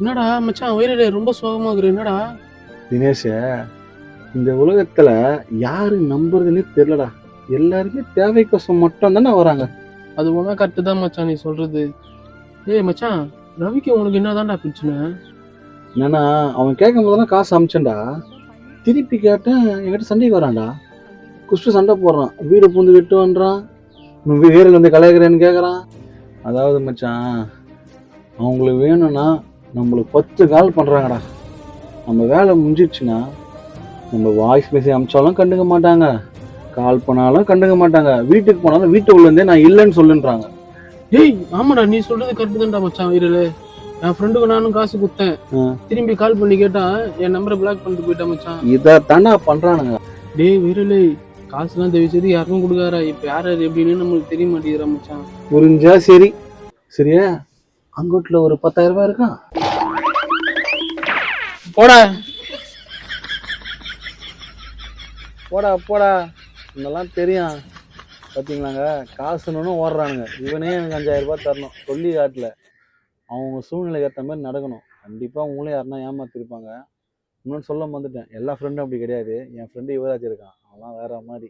என்னடா மச்சான் வயிறுல ரொம்ப சோகமா இருக்கு என்னடா? தினேஷ, இந்த உலகத்துல யாரு நம்புறதுன்னே தெரியலடா. எல்லாருமே தேவைக்கோசம் மட்டும் தானே வராங்க. அது ஒண்ணா கரெக்ட் தான் மச்சான் நீ சொல்றது. ஏய் மச்சான், ரவிக்கு உனக்கு என்னதான்டா பிரச்சனை? என்னன்னா, அவன் கேட்கும் போதெல்லாம் காசு அமிச்சேன்டா. திருப்பி கேட்டேன் என்கிட்ட சண்டைக்கு வரான்டா. குஷ்டு சண்டை போடுறான். வீடு பூந்து விட்டு வந்துறான். வீரல் வந்து கலாய்க்கிறேன்னு கேட்குறான். அதாவது மச்சான், அவங்களுக்கு வேணும்னா நம்மளுக்கு 10 கால் பண்றாங்கடா. நம்ம வேலை முடிஞ்சிடுச்சுன்னா நம்ம வாய்ஸ் மெசேஜ் அமிச்சாலும் கண்டுக்க மாட்டாங்க, கால் பண்ணாலும் கண்டுக்க மாட்டாங்க, வீட்டுக்கு போனாலும் வீட்டுக்குள்ள இருந்தே நான் இல்லைன்னு சொல்லுன்றாங்க. ஏய் ஆமாடா நீ சொல்றது கரெக்ட் தான்டா மச்சான் வயிறுல. என் ஃப்ரெண்டுக்கு நானும் காசு கொடுத்தேன். திரும்பி கால் பண்ணி கேட்டா என் நம்பரை பிளாக் பண்ணிட்டு போயிட்டா மச்சான். இதைத்தானே பண்றானுங்க. டேய் வயிறுல காசுலாம் தயவு செய்து யாருக்கும் கொடுக்காரா. இப்ப யார் எப்படின்னு நம்மளுக்கு தெரிய மாட்டேங்கிறா மச்சான். புரிஞ்சா சரி. சரியா, அங்கோட்டில் ஒரு 10,000 ரூபாய் இருக்கா? போடா போடா போடா, இதெல்லாம் தெரியும். பார்த்தீங்களாங்க, காசுன்னு ஓடுறானுங்க. இவனே எனக்கு 5,000 ரூபாய் தரணும் சொல்லி காட்டல. அவங்க சூழ்நிலைக்கு ஏற்ற மாதிரி நடக்கணும். கண்டிப்பாக உங்களே யாருன்னா ஏமாத்திருப்பாங்க. இன்னொன்று சொல்ல வந்துட்டேன், எல்லா ஃப்ரெண்டும் அப்படி கிடையாது. என் ஃப்ரெண்டு யுவராஜ் இருக்கான், அவன்லாம் வேற மாதிரி.